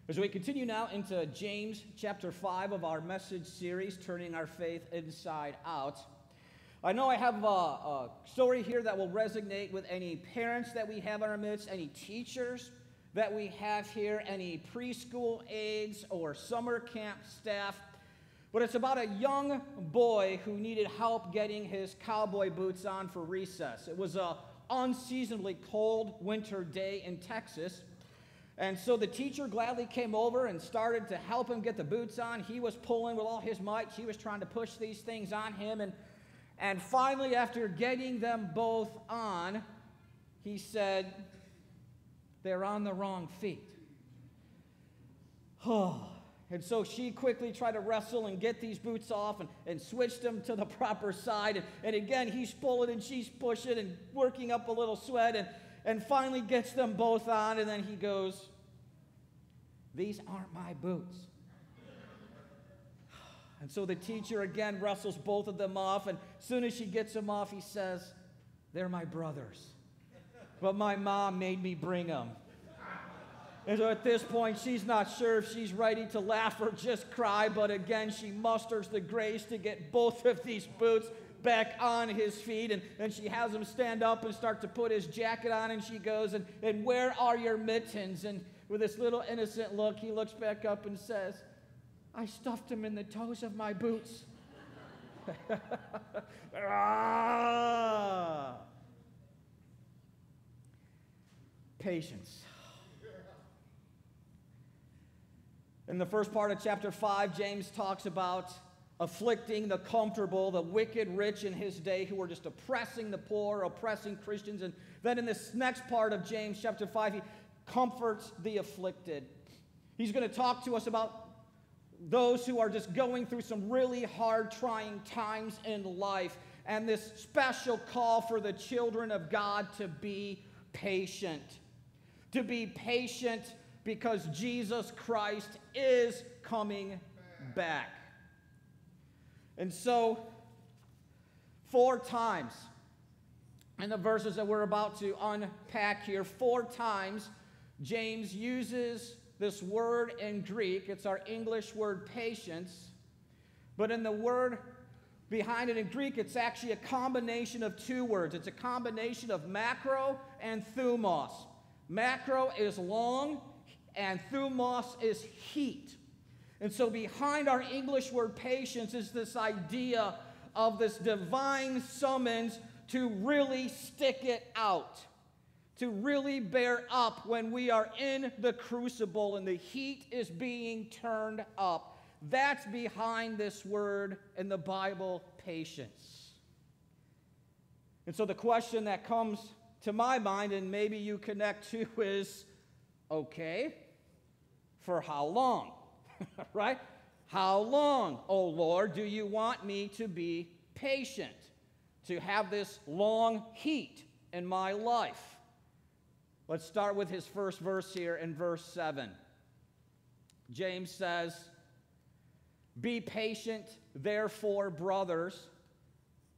As we continue now into James chapter 5 of our message series, Turning Our Faith Inside Out, I know I have a story here that will resonate with any parents that we have in our midst, any teachers that we have here, any preschool aides or summer camp staff. But it's about a young boy who needed help getting his cowboy boots on for recess. It was an unseasonably cold winter day in Texas. And so the teacher gladly came over and started to help him get the boots on. He was pulling with all his might. She was trying to push these things on him. And finally, after getting them both on, he said, "They're on the wrong feet." And so she quickly tried to wrestle and get these boots off and switch them to the proper side. And again, he's pulling and she's pushing and working up a little sweat and finally gets them both on. And then he goes, "These aren't my boots." And so the teacher again wrestles both of them off. And as soon as she gets them off, he says, "They're my brothers, but my mom made me bring them." And so at this point, she's not sure if she's ready to laugh or just cry, but again, she musters the grace to get both of these boots back on his feet, and she has him stand up and start to put his jacket on, and she goes, and "Where are your mittens?" And with this little innocent look, he looks back up and says, "I stuffed them in the toes of my boots." Patience. In the first part of chapter 5, James talks about afflicting the comfortable, the wicked rich in his day who were just oppressing the poor, oppressing Christians. And then in this next part of James chapter 5, he comforts the afflicted. He's going to talk to us about those who are just going through some really hard, trying times in life, and this special call for the children of God to be patient. To be patient because Jesus Christ is coming back. And so, 4 times in the verses that we're about to unpack here, 4 times James uses this word in Greek. It's our English word patience, but in the word behind it in Greek, it's actually a combination of 2 words. It's a combination of macro and thumos. Macro is long, and thumos is heat. And so behind our English word patience is this idea of this divine summons to really stick it out, to really bear up when we are in the crucible and the heat is being turned up. That's behind this word in the Bible, patience. And so the question that comes to my mind, and maybe you connect to, is, okay, for how long? Right? How long, oh Lord, do you want me to be patient, to have this long heat in my life? Let's start with his first verse here in verse 7. James says, "Be patient, therefore, brothers,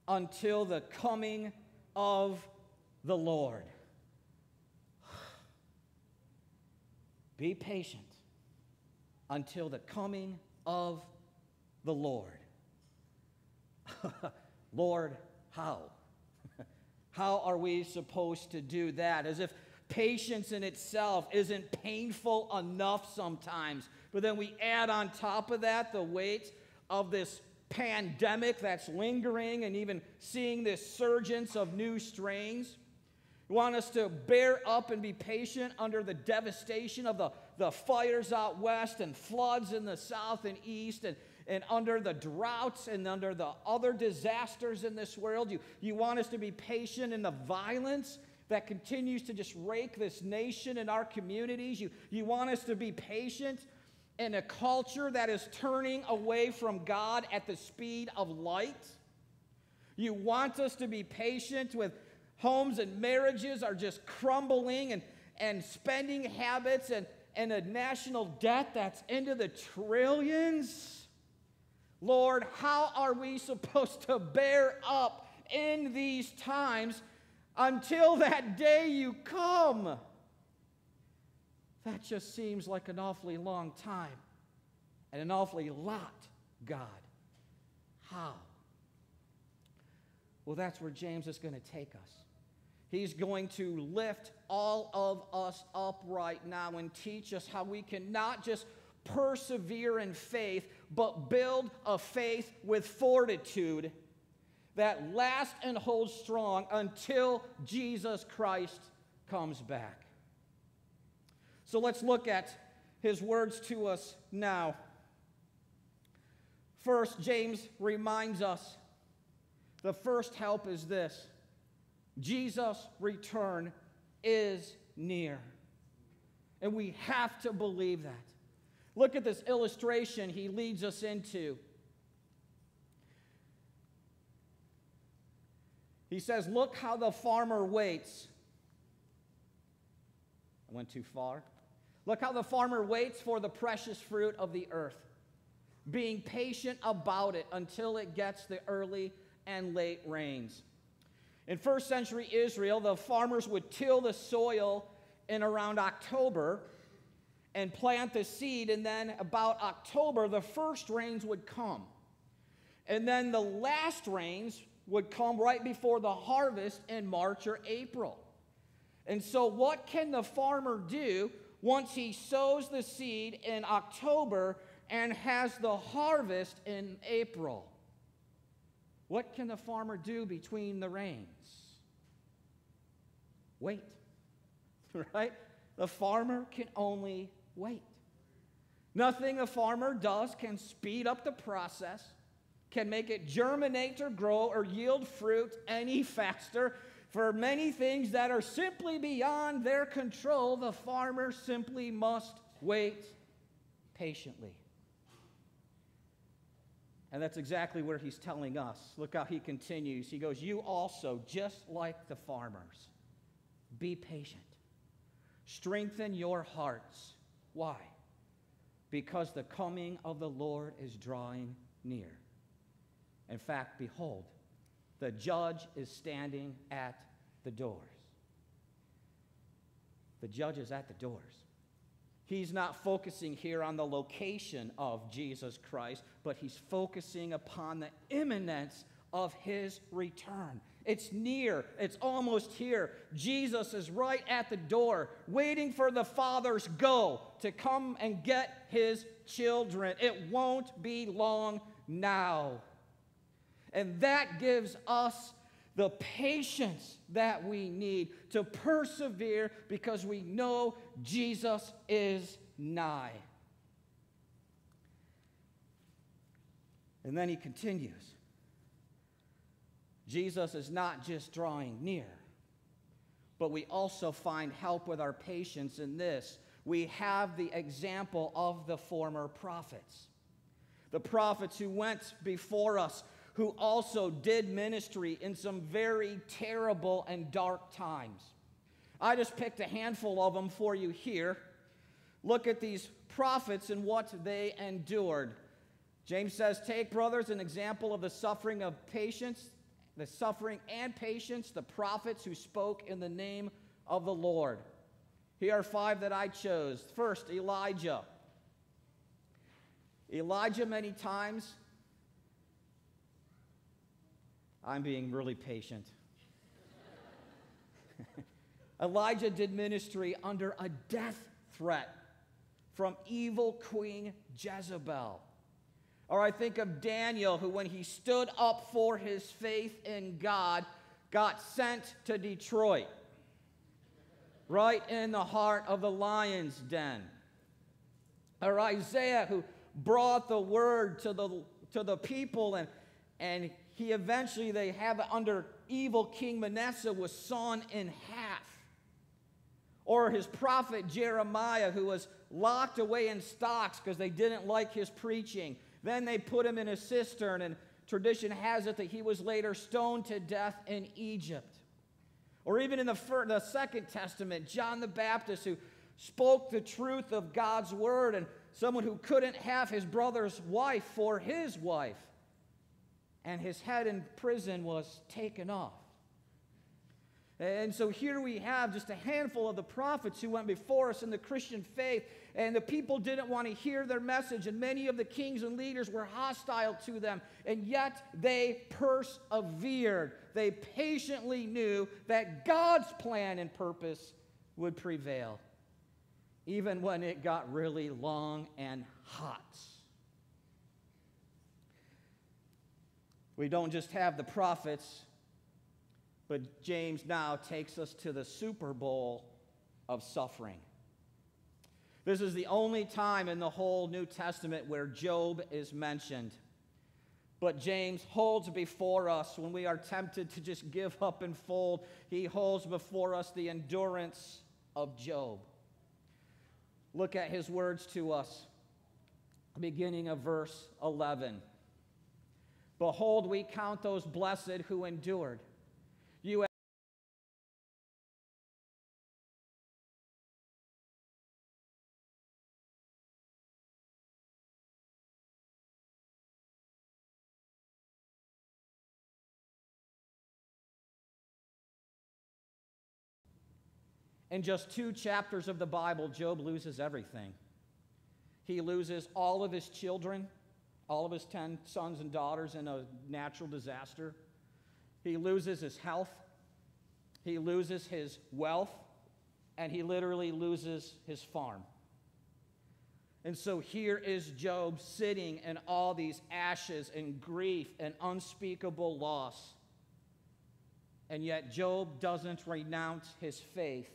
until the coming of the Lord." Be patient until the coming of the Lord. Lord, how? How are we supposed to do that? As if patience in itself isn't painful enough sometimes. But then we add on top of that the weight of this pandemic that's lingering and even seeing this surgence of new strains. You want us to bear up and be patient under the devastation of the fires out west and floods in the south and east and under the droughts and under the other disasters in this world. You want us to be patient in the violence that continues to just rake this nation and our communities. You want us to be patient in a culture that is turning away from God at the speed of light. You want us to be patient with homes and marriages are just crumbling and spending habits and a national debt that's into the trillions. Lord, how are we supposed to bear up in these times until that day you come? That just seems like an awfully long time and an awfully lot, God. How? Well, that's where James is going to take us. He's going to lift all of us up right now and teach us how we can not just persevere in faith, but build a faith with fortitude that lasts and holds strong until Jesus Christ comes back. So let's look at his words to us now. First, James reminds us the first help is this: Jesus' return is near. And we have to believe that. Look at this illustration he leads us into. He says, look how the farmer waits. I went too far. Look how the farmer waits for the precious fruit of the earth, being patient about it until it gets the early and late rains. In first century Israel, the farmers would till the soil in around October and plant the seed, and then about October, the first rains would come. And then the last rains would come right before the harvest in March or April. And so what can the farmer do once he sows the seed in October and has the harvest in April? What can the farmer do between the rains? Wait, right? The farmer can only wait. Nothing a farmer does can speed up the process, can make it germinate or grow or yield fruit any faster. For many things that are simply beyond their control, the farmer simply must wait patiently. And that's exactly where he's telling us. Look how he continues. He goes, you also, just like the farmers, be patient. Strengthen your hearts. Why? Because the coming of the Lord is drawing near. In fact, behold, the judge is standing at the doors. The judge is at the doors. He's not focusing here on the location of Jesus Christ, but he's focusing upon the imminence of his return. It's near. It's almost here. Jesus is right at the door, waiting for the Father's go to come and get his children. It won't be long now. And that gives us the patience that we need to persevere because we know Jesus is nigh. And then he continues. Jesus is not just drawing near, but we also find help with our patience in this. We have the example of the former prophets. The prophets who went before us, who also did ministry in some very terrible and dark times. I just picked a handful of them for you here. Look at these prophets and what they endured. James says, take, brothers, an example of the suffering of patience, the suffering and patience, the prophets who spoke in the name of the Lord. Here are 5 that I chose. First, Elijah. Elijah many times, I'm being really patient. Elijah did ministry under a death threat from evil Queen Jezebel. Or I think of Daniel, who when he stood up for his faith in God, got sent to Detroit, right in the heart of the lion's den. Or Isaiah, who brought the word to the people, and he eventually, they have it under evil King Manasseh, was sawn in half. Or his prophet Jeremiah, who was locked away in stocks because they didn't like his preaching. Then they put him in a cistern, and tradition has it that he was later stoned to death in Egypt. Or even in the Second Testament, John the Baptist, who spoke the truth of God's word, and someone who couldn't have his brother's wife for his wife. And his head in prison was taken off. And so here we have just a handful of the prophets who went before us in the Christian faith, and the people didn't want to hear their message, and many of the kings and leaders were hostile to them, and yet they persevered. They patiently knew that God's plan and purpose would prevail, even when it got really long and hot. We don't just have the prophets, but James now takes us to the Super Bowl of suffering. This is the only time in the whole New Testament where Job is mentioned. But James holds before us, when we are tempted to just give up and fold, he holds before us the endurance of Job. Look at his words to us, beginning of verse 11. Behold, we count those blessed who endured. You In just 2 chapters of the Bible, Job loses everything. He loses all of his children, all of his 10 sons and daughters in a natural disaster. He loses his health. He loses his wealth. And he literally loses his farm. And so here is Job sitting in all these ashes and grief and unspeakable loss. And yet Job doesn't renounce his faith.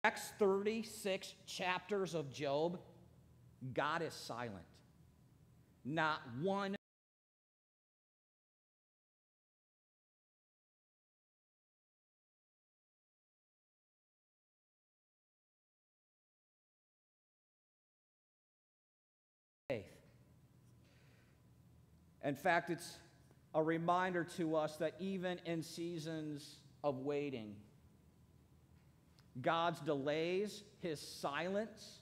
Next 36 chapters of Job, God is silent. Not one faith. In fact, it's a reminder to us that even in seasons of waiting, God's delays, his silence,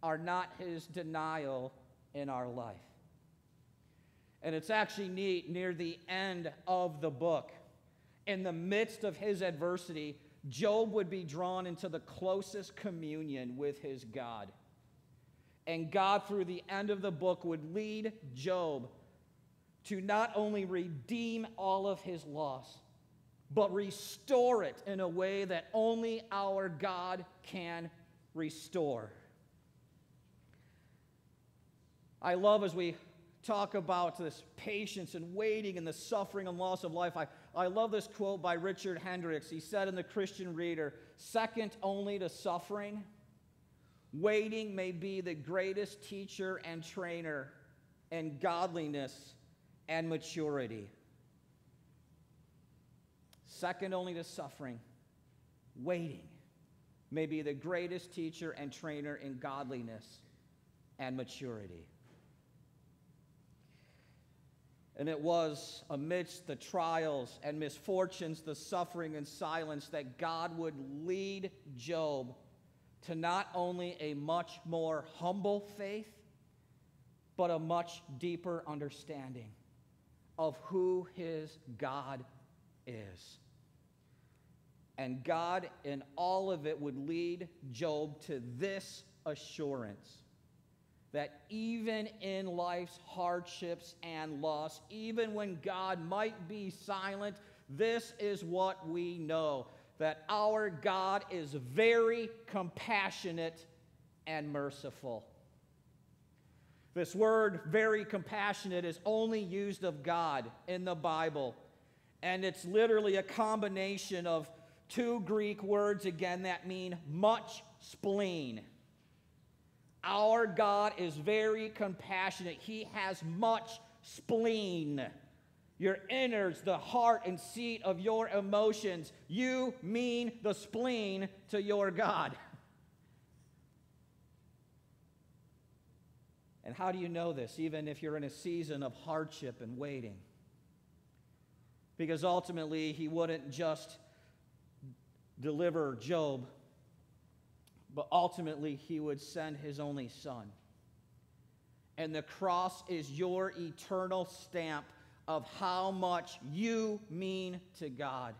are not his denial in our life. And it's actually neat, near the end of the book, in the midst of his adversity, Job would be drawn into the closest communion with his God. And God, through the end of the book, would lead Job to not only redeem all of his loss, but restore it in a way that only our God can restore. I love, as we talk about this patience and waiting and the suffering and loss of life, I love this quote by Richard Hendricks. He said in the Christian Reader, "Second only to suffering, waiting may be the greatest teacher and trainer in godliness and maturity." Second only to suffering, waiting may be the greatest teacher and trainer in godliness and maturity. And it was amidst the trials and misfortunes, the suffering and silence, that God would lead Job to not only a much more humble faith, but a much deeper understanding of who his God is. And God, in all of it, would lead Job to this assurance, that even in life's hardships and loss, even when God might be silent, this is what we know, that our God is very compassionate and merciful. This word, very compassionate, is only used of God in the Bible. And it's literally a combination of 2 Greek words, again, that mean much spleen. Our God is very compassionate. He has much spleen. Your innards, the heart and seat of your emotions, you mean the spleen to your God. And how do you know this, even if you're in a season of hardship and waiting? Because ultimately, he wouldn't just deliver Job, but ultimately he would send his only son. And the cross is your eternal stamp of how much you mean to God.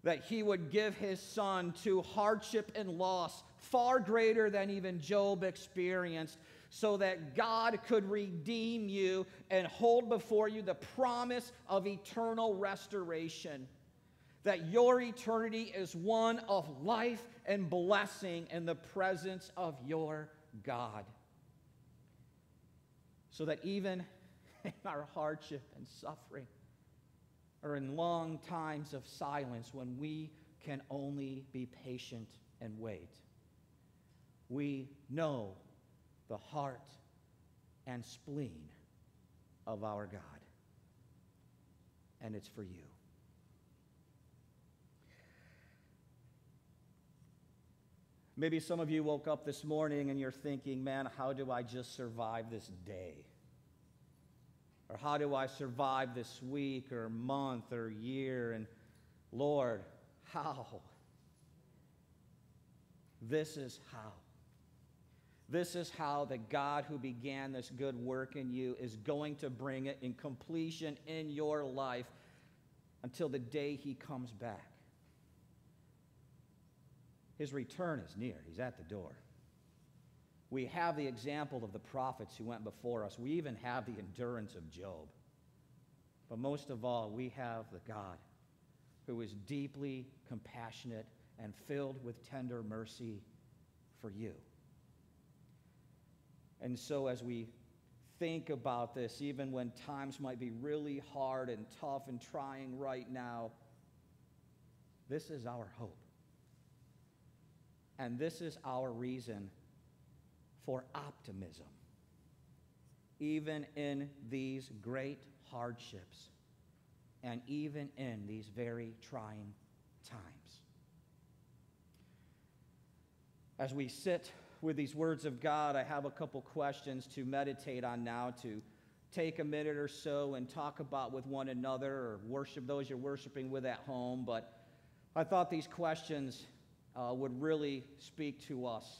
That he would give his son to hardship and loss far greater than even Job experienced, so that God could redeem you and hold before you the promise of eternal restoration. That your eternity is one of life and blessing in the presence of your God. So that even in our hardship and suffering, or in long times of silence when we can only be patient and wait, we know the heart and spleen of our God. And it's for you. Maybe some of you woke up this morning and you're thinking, man, how do I just survive this day? Or how do I survive this week or month or year? And Lord, how? This is how. This is how the God who began this good work in you is going to bring it in completion in your life until the day he comes back. His return is near. He's at the door. We have the example of the prophets who went before us. We even have the endurance of Job. But most of all, we have the God who is deeply compassionate and filled with tender mercy for you. And so as we think about this, even when times might be really hard and tough and trying right now, this is our hope. And this is our reason for optimism, even in these great hardships and even in these very trying times. As we sit with these words of God, I have a couple questions to meditate on now, to take a minute or so and talk about with one another, or worship those you're worshiping with at home. But I thought these questions would really speak to us.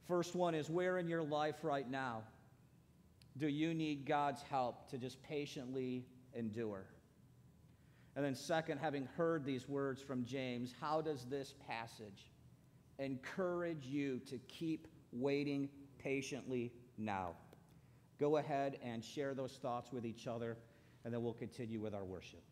First one is, where in your life right now do you need God's help to just patiently endure? And then second, having heard these words from James, how does this passage encourage you to keep waiting patiently now? Go ahead and share those thoughts with each other, and then we'll continue with our worship.